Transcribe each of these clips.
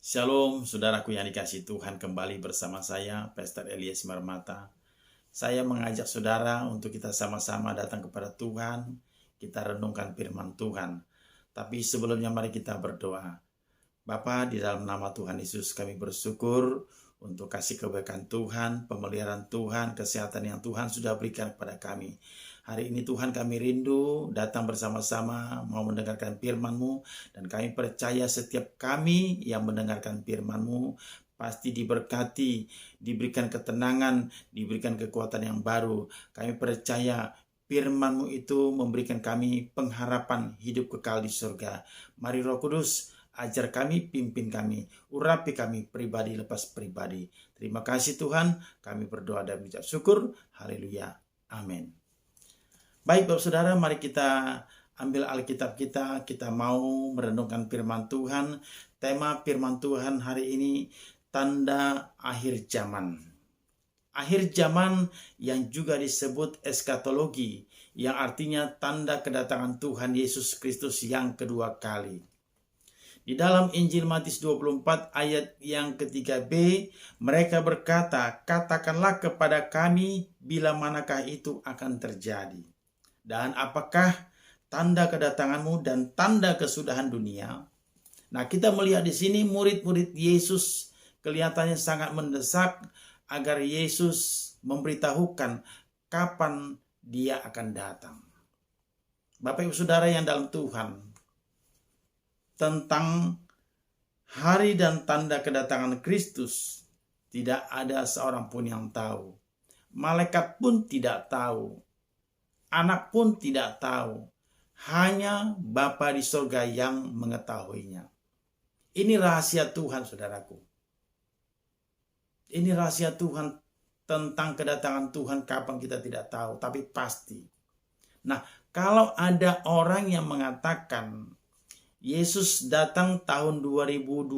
Shalom, saudaraku yang dikasihi Tuhan, kembali bersama saya, Pastor Elias Marmata. Saya mengajak saudara untuk kita sama-sama datang kepada Tuhan, kita renungkan firman Tuhan. Tapi sebelumnya mari kita berdoa. Bapa, di dalam nama Tuhan Yesus kami bersyukur untuk kasih kebaikan Tuhan, pemeliharaan Tuhan, kesehatan yang Tuhan sudah berikan kepada kami. Hari ini Tuhan kami rindu datang bersama-sama mau mendengarkan firman-Mu, dan kami percaya setiap kami yang mendengarkan firman-Mu pasti diberkati, diberikan ketenangan, diberikan kekuatan yang baru. Kami percaya firman-Mu itu memberikan kami pengharapan hidup kekal di surga. Mari Roh Kudus, ajar kami, pimpin kami, urapi kami pribadi lepas pribadi. Terima kasih Tuhan, kami berdoa dan mengucap syukur. Haleluya. Amin. Baik Bapak Saudara, mari kita ambil Alkitab kita mau merenungkan firman Tuhan. Tema firman Tuhan hari ini, tanda akhir zaman. Akhir zaman yang juga disebut eskatologi, yang artinya tanda kedatangan Tuhan Yesus Kristus yang kedua kali. Di dalam Injil Matius 24 ayat yang ke-3b, mereka berkata, "Katakanlah kepada kami bila manakah itu akan terjadi. Dan apakah tanda kedatanganmu dan tanda kesudahan dunia?" Nah, kita melihat di sini murid-murid Yesus kelihatannya sangat mendesak agar Yesus memberitahukan kapan dia akan datang. Bapak Ibu Saudara yang dalam Tuhan, tentang hari dan tanda kedatangan Kristus tidak ada seorang pun yang tahu. Malaikat pun tidak tahu. Anak pun tidak tahu. Hanya Bapa di surga yang mengetahuinya. Ini rahasia Tuhan, saudaraku. Ini rahasia Tuhan tentang kedatangan Tuhan, kapan kita tidak tahu, tapi pasti. Nah, kalau ada orang yang mengatakan Yesus datang tahun 2022,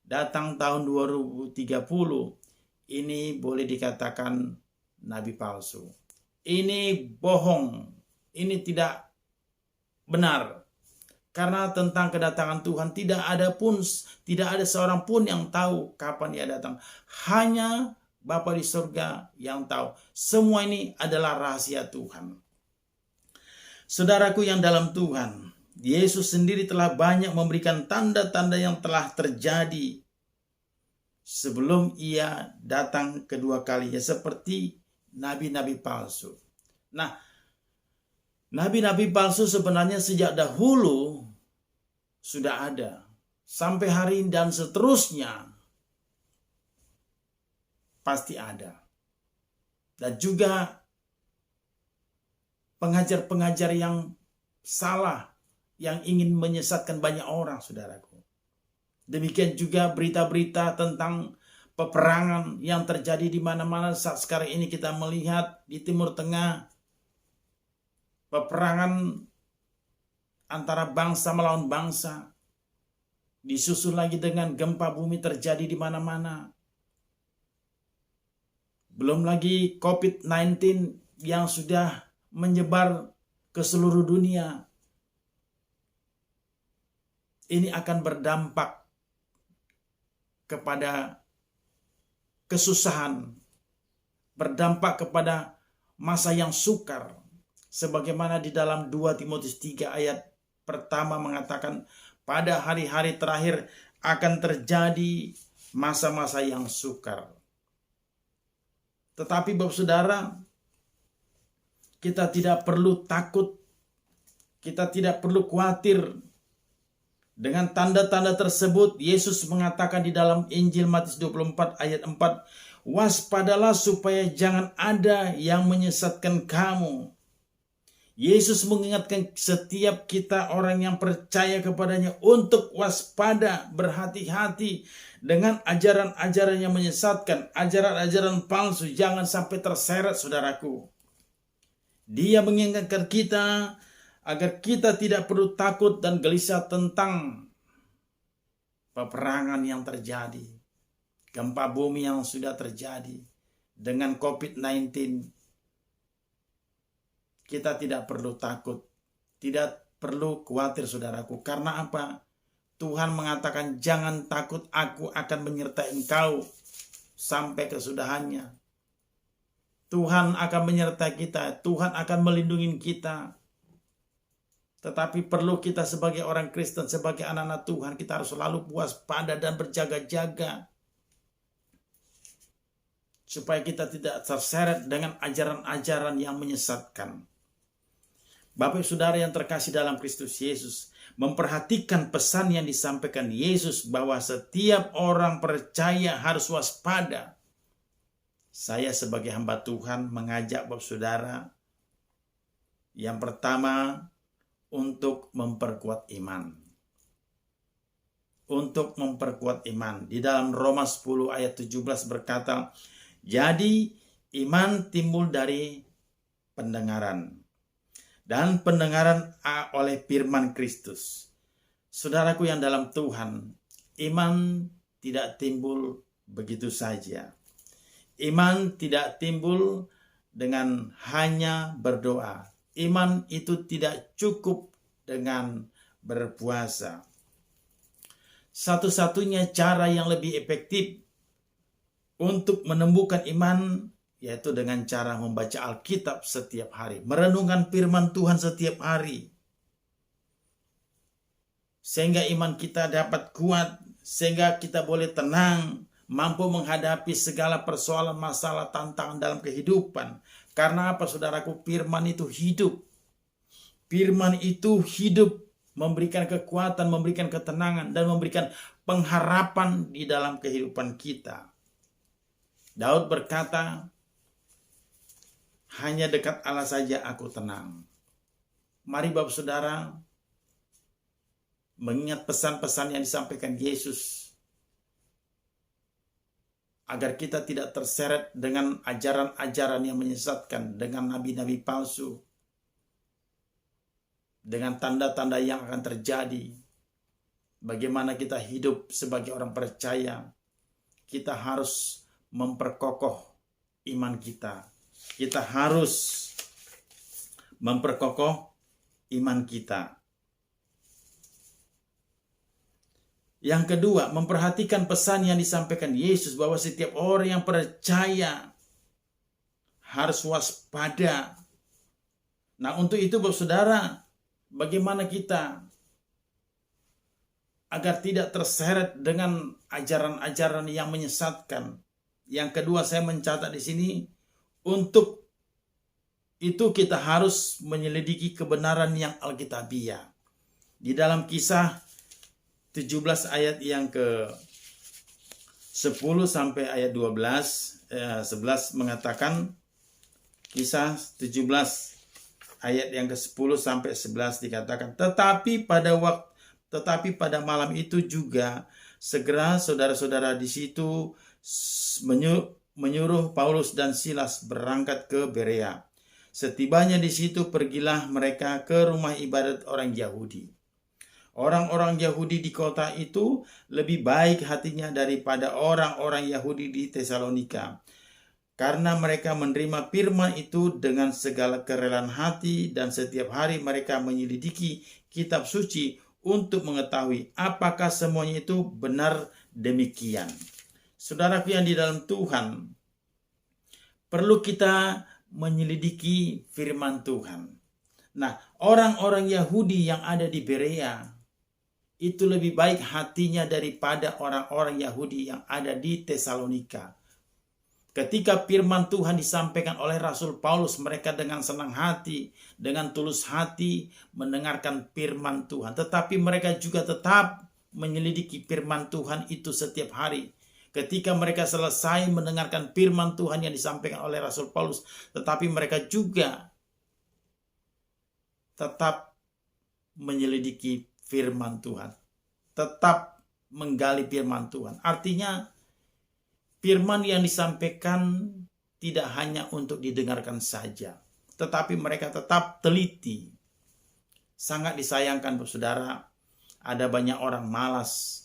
datang tahun 2030, ini boleh dikatakan nabi palsu. Ini bohong, ini tidak benar. Karena tentang kedatangan Tuhan tidak ada seorang pun yang tahu kapan dia datang. Hanya Bapa di surga yang tahu. Semua ini adalah rahasia Tuhan. Saudaraku yang dalam Tuhan, Yesus sendiri telah banyak memberikan tanda-tanda yang telah terjadi sebelum ia datang kedua kalinya, seperti nabi-nabi palsu. Nah, nabi-nabi palsu sebenarnya sejak dahulu sudah ada. Sampai hari ini dan seterusnya pasti ada. Dan juga pengajar-pengajar yang salah, yang ingin menyesatkan banyak orang, saudaraku. Demikian juga berita-berita tentang peperangan yang terjadi di mana-mana saat sekarang ini kita melihat di Timur Tengah. Peperangan antara bangsa melawan bangsa. Disusul lagi dengan gempa bumi terjadi di mana-mana. Belum lagi COVID-19 yang sudah menyebar ke seluruh dunia. Ini akan berdampak kepada kesusahan, berdampak kepada masa yang sukar. Sebagaimana di dalam 2 Timotius 3 ayat pertama mengatakan, pada hari-hari terakhir akan terjadi masa-masa yang sukar. Tetapi Bapak Saudara, kita tidak perlu takut, kita tidak perlu khawatir. Dengan tanda-tanda tersebut, Yesus mengatakan di dalam Injil Matius 24 ayat 4, "Waspadalah supaya jangan ada yang menyesatkan kamu." Yesus mengingatkan setiap kita orang yang percaya kepadanya untuk waspada, berhati-hati dengan ajaran-ajaran yang menyesatkan, ajaran-ajaran palsu. Jangan sampai terseret, saudaraku. Dia mengingatkan kita agar kita tidak perlu takut dan gelisah tentang peperangan yang terjadi, gempa bumi yang sudah terjadi, dengan COVID-19. Kita tidak perlu takut, tidak perlu khawatir, saudaraku. Karena apa? Tuhan mengatakan, jangan takut, aku akan menyertai engkau sampai kesudahannya. Tuhan akan menyertai kita, Tuhan akan melindungi kita. Tetapi perlu kita sebagai orang Kristen, sebagai anak-anak Tuhan, kita harus selalu waspada dan berjaga-jaga. Supaya kita tidak terseret dengan ajaran-ajaran yang menyesatkan. Bapak Saudara yang terkasih dalam Kristus Yesus, memperhatikan pesan yang disampaikan Yesus bahwa setiap orang percaya harus waspada. Saya sebagai hamba Tuhan mengajak Bapak Saudara yang pertama untuk memperkuat iman. Untuk memperkuat iman. Di dalam Roma 10 ayat 17 berkata, jadi iman timbul dari pendengaran, dan pendengaran oleh firman Kristus. Saudaraku yang dalam Tuhan, iman tidak timbul begitu saja. Iman tidak timbul dengan hanya berdoa. Iman itu tidak cukup dengan berpuasa. Satu-satunya cara yang lebih efektif untuk menumbuhkan iman yaitu dengan cara membaca Alkitab setiap hari, merenungkan firman Tuhan setiap hari. Sehingga iman kita dapat kuat, sehingga kita boleh tenang, mampu menghadapi segala persoalan, masalah, tantangan dalam kehidupan. Karena apa, saudaraku? Firman itu hidup. Firman itu hidup, memberikan kekuatan, memberikan ketenangan, dan memberikan pengharapan di dalam kehidupan kita. Daud berkata, hanya dekat Allah saja aku tenang. Mari Bapak Saudara mengingat pesan-pesan yang disampaikan Yesus, agar kita tidak terseret dengan ajaran-ajaran yang menyesatkan, dengan nabi-nabi palsu, dengan tanda-tanda yang akan terjadi. Bagaimana kita hidup sebagai orang percaya, kita harus memperkokoh iman kita. Kita harus memperkokoh iman kita. Yang kedua, memperhatikan pesan yang disampaikan Yesus bahwa setiap orang yang percaya harus waspada. Nah, untuk itu Bapak Saudara, bagaimana kita agar tidak terseret dengan ajaran-ajaran yang menyesatkan? Yang kedua, saya mencatat di sini, untuk itu kita harus menyelidiki kebenaran yang alkitabiah. Di dalam Kisah 17 ayat yang ke 10 sampai ayat 11 mengatakan, Kisah 17 ayat yang ke 10 sampai 11 dikatakan, tetapi pada malam itu juga segera saudara-saudara di situ menyuruh Paulus dan Silas berangkat ke Berea. Setibanya di situ pergilah mereka ke rumah ibadat orang Yahudi. Orang-orang Yahudi di kota itu lebih baik hatinya daripada orang-orang Yahudi di Tesalonika, karena mereka menerima firman itu dengan segala kerelaan hati, dan setiap hari mereka menyelidiki kitab suci untuk mengetahui apakah semuanya itu benar demikian. Saudaraku yang di dalam Tuhan, perlu kita menyelidiki firman Tuhan. Nah, orang-orang Yahudi yang ada di Berea itu lebih baik hatinya daripada orang-orang Yahudi yang ada di Tesalonika. Ketika firman Tuhan disampaikan oleh Rasul Paulus, mereka dengan senang hati, dengan tulus hati mendengarkan firman Tuhan. Tetapi mereka juga tetap menyelidiki firman Tuhan itu setiap hari. Ketika mereka selesai mendengarkan firman Tuhan yang disampaikan oleh Rasul Paulus, tetapi mereka juga tetap menyelidiki firman Tuhan, tetap menggali firman Tuhan. Artinya, firman yang disampaikan tidak hanya untuk didengarkan saja, tetapi mereka tetap teliti. Sangat disayangkan, saudara, ada banyak orang malas.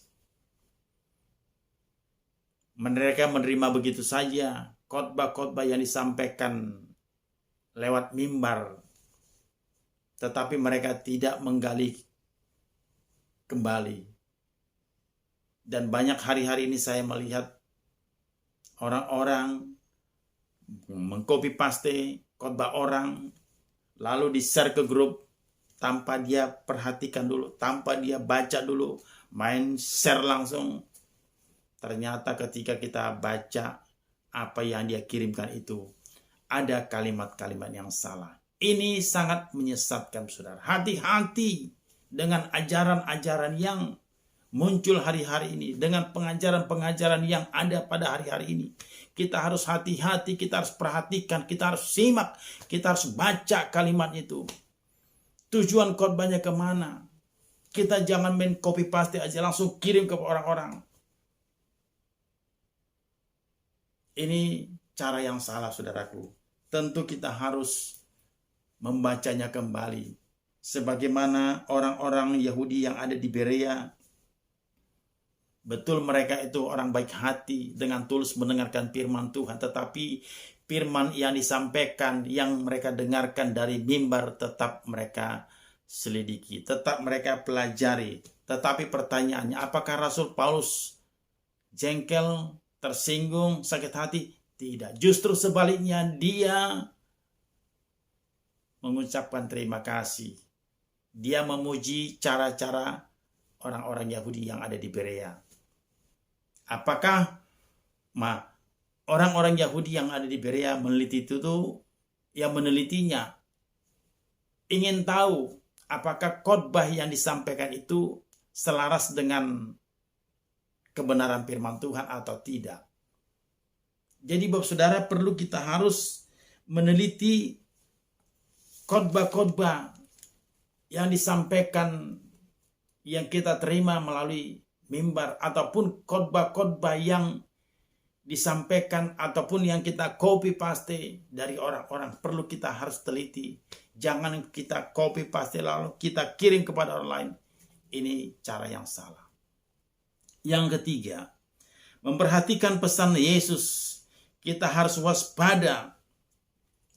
Mereka menerima begitu saja khotbah-khotbah yang disampaikan lewat mimbar, tetapi mereka tidak menggali kembali. Dan banyak hari-hari ini saya melihat orang-orang mengcopy paste khotbah orang, lalu di-share ke grup tanpa dia perhatikan dulu, tanpa dia baca dulu, main share langsung. Ternyata ketika kita baca apa yang dia kirimkan itu, ada kalimat-kalimat yang salah. Ini sangat menyesatkan, saudara. Hati-hati dengan ajaran-ajaran yang muncul hari-hari ini, dengan pengajaran-pengajaran yang ada pada hari-hari ini. Kita harus hati-hati, kita harus perhatikan, kita harus simak, kita harus baca kalimat itu. Tujuan khotbahnya kemana? Kita jangan main copy paste aja, langsung kirim ke orang-orang. Ini cara yang salah, saudaraku. Tentu kita harus membacanya kembali. Sebagaimana orang-orang Yahudi yang ada di Berea, betul mereka itu orang baik hati dengan tulus mendengarkan firman Tuhan. Tetapi firman yang disampaikan, yang mereka dengarkan dari mimbar, tetap mereka selidiki, tetap mereka pelajari. Tetapi pertanyaannya, apakah Rasul Paulus jengkel, tersinggung, sakit hati? Tidak. Justru sebaliknya, dia mengucapkan terima kasih. Dia memuji cara-cara orang-orang Yahudi yang ada di Berea. Apakah orang-orang Yahudi yang ada di Berea meneliti itu yang menelitinya ingin tahu apakah khotbah yang disampaikan itu selaras dengan kebenaran firman Tuhan atau tidak. Jadi Bapak Saudara, perlu kita harus meneliti khotbah-khotbah yang disampaikan, yang kita terima melalui mimbar, ataupun khotbah-khotbah yang disampaikan ataupun yang kita copy paste dari orang-orang. Perlu kita harus teliti. Jangan kita copy paste lalu kita kirim kepada orang lain. Ini cara yang salah. Yang ketiga, memperhatikan pesan Yesus. Kita harus waspada,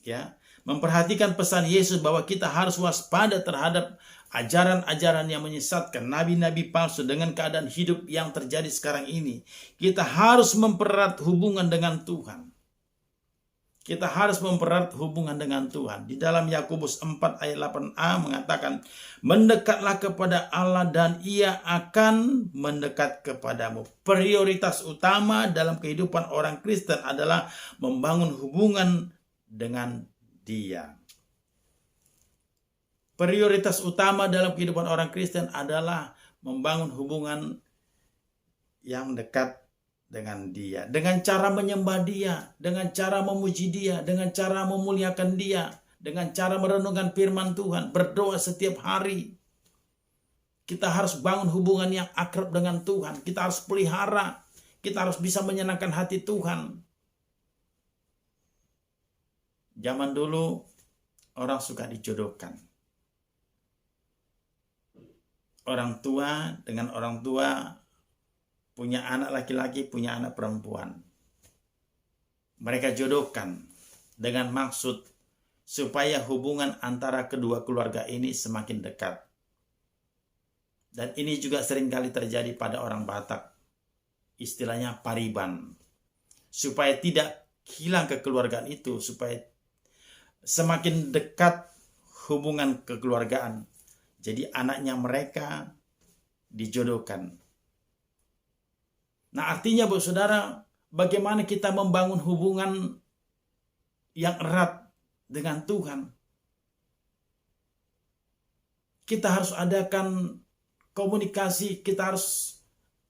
ya. Memperhatikan pesan Yesus bahwa kita harus waspada terhadap ajaran-ajaran yang menyesatkan, nabi-nabi palsu dengan keadaan hidup yang terjadi sekarang ini. Kita harus mempererat hubungan dengan Tuhan. Kita harus mempererat hubungan dengan Tuhan. Di dalam Yakobus 4 ayat 8a mengatakan, mendekatlah kepada Allah dan Ia akan mendekat kepadamu. Prioritas utama dalam kehidupan orang Kristen adalah membangun hubungan dengan Dia. Prioritas utama dalam kehidupan orang Kristen adalah membangun hubungan yang dekat dengan Dia, dengan cara menyembah Dia, dengan cara memuji Dia, dengan cara memuliakan Dia, dengan cara merenungkan firman Tuhan, berdoa setiap hari. Kita harus bangun hubungan yang akrab dengan Tuhan. Kita harus pelihara, kita harus bisa menyenangkan hati Tuhan. Zaman dulu orang suka dijodohkan. Orang tua dengan orang tua punya anak laki-laki, punya anak perempuan. Mereka jodohkan dengan maksud supaya hubungan antara kedua keluarga ini semakin dekat. Dan ini juga seringkali terjadi pada orang Batak. Istilahnya pariban. Supaya tidak hilang kekeluargaan itu, supaya semakin dekat hubungan kekeluargaan. Jadi anaknya mereka dijodohkan. Nah, artinya Bapak Saudara, bagaimana kita membangun hubungan yang erat dengan Tuhan? Kita harus adakan komunikasi, kita harus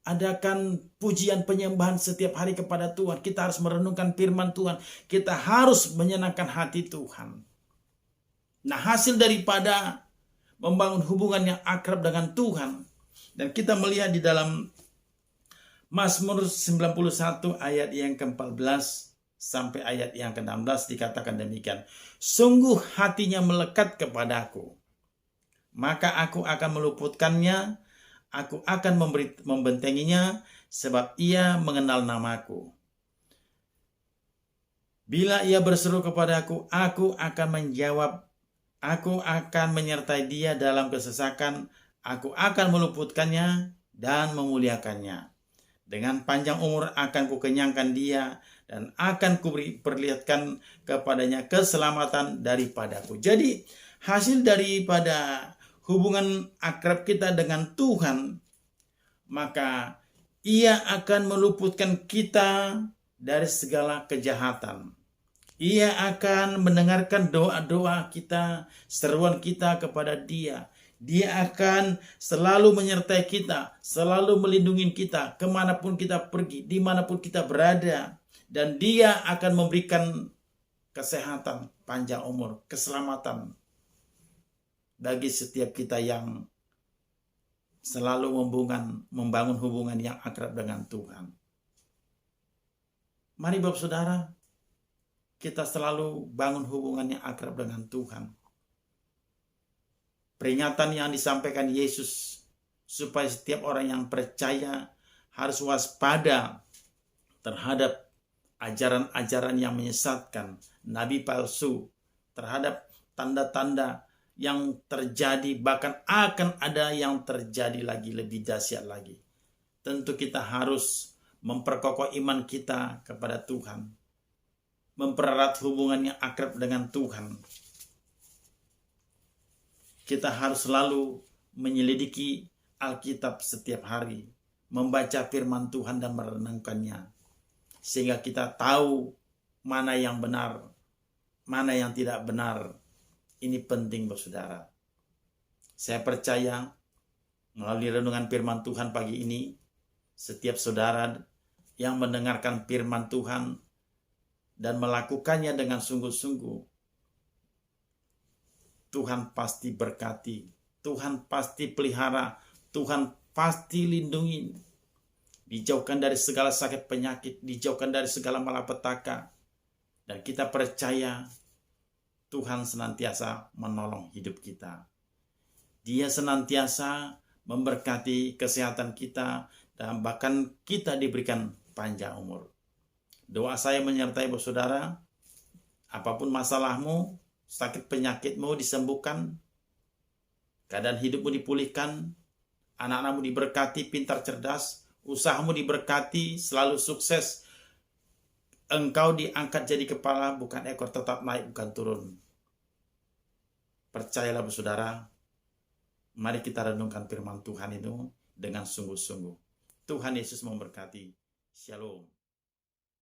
adakan pujian penyembahan setiap hari kepada Tuhan. Kita harus merenungkan firman Tuhan. Kita harus menyenangkan hati Tuhan. Nah, hasil daripada membangun hubungan yang akrab dengan Tuhan, dan kita melihat di dalam Mazmur 91 ayat yang ke-14 sampai ayat yang ke-16 dikatakan demikian. Sungguh hatinya melekat kepadaku, maka aku akan meluputkannya, aku akan membentenginya, sebab ia mengenal namaku. Bila ia berseru kepadaku, aku akan menjawab, aku akan menyertai dia dalam kesesakan, aku akan meluputkannya dan memuliakannya. Dengan panjang umur akan kukenyangkan dia, dan akan kuperlihatkan kepadanya keselamatan daripadaku. Jadi hasil daripada hubungan akrab kita dengan Tuhan, maka ia akan meluputkan kita dari segala kejahatan. Ia akan mendengarkan doa-doa kita, seruan kita kepada dia. Dia akan selalu menyertai kita, selalu melindungi kita, kemanapun kita pergi, dimanapun kita berada. Dan dia akan memberikan kesehatan, panjang umur, keselamatan bagi setiap kita yang selalu membangun hubungan yang akrab dengan Tuhan. Mari Bapak Saudara, kita selalu bangun hubungan yang akrab dengan Tuhan. Peringatan yang disampaikan Yesus supaya setiap orang yang percaya harus waspada terhadap ajaran-ajaran yang menyesatkan, nabi palsu, terhadap tanda-tanda yang terjadi, bahkan akan ada yang terjadi lagi lebih dahsyat lagi. Tentu kita harus memperkokoh iman kita kepada Tuhan, mempererat hubungan yang akrab dengan Tuhan. Kita harus selalu menyelidiki Alkitab setiap hari, membaca firman Tuhan dan merenungkannya, sehingga kita tahu mana yang benar, mana yang tidak benar. Ini penting, Saudara. Saya percaya melalui renungan firman Tuhan pagi ini, setiap saudara yang mendengarkan firman Tuhan dan melakukannya dengan sungguh-sungguh, Tuhan pasti berkati, Tuhan pasti pelihara, Tuhan pasti lindungi. Dijauhkan dari segala sakit penyakit, dijauhkan dari segala malapetaka. Dan kita percaya Tuhan senantiasa menolong hidup kita. Dia senantiasa memberkati kesehatan kita, dan bahkan kita diberikan panjang umur. Doa saya menyertai saudara, apapun masalahmu, sakit penyakitmu disembuhkan, keadaan hidupmu dipulihkan, anak-anakmu diberkati, pintar cerdas, usahamu diberkati, selalu sukses. Engkau diangkat jadi kepala, bukan ekor, tetap naik, bukan turun. Percayalah saudara, mari kita renungkan firman Tuhan itu dengan sungguh-sungguh. Tuhan Yesus memberkati. Shalom.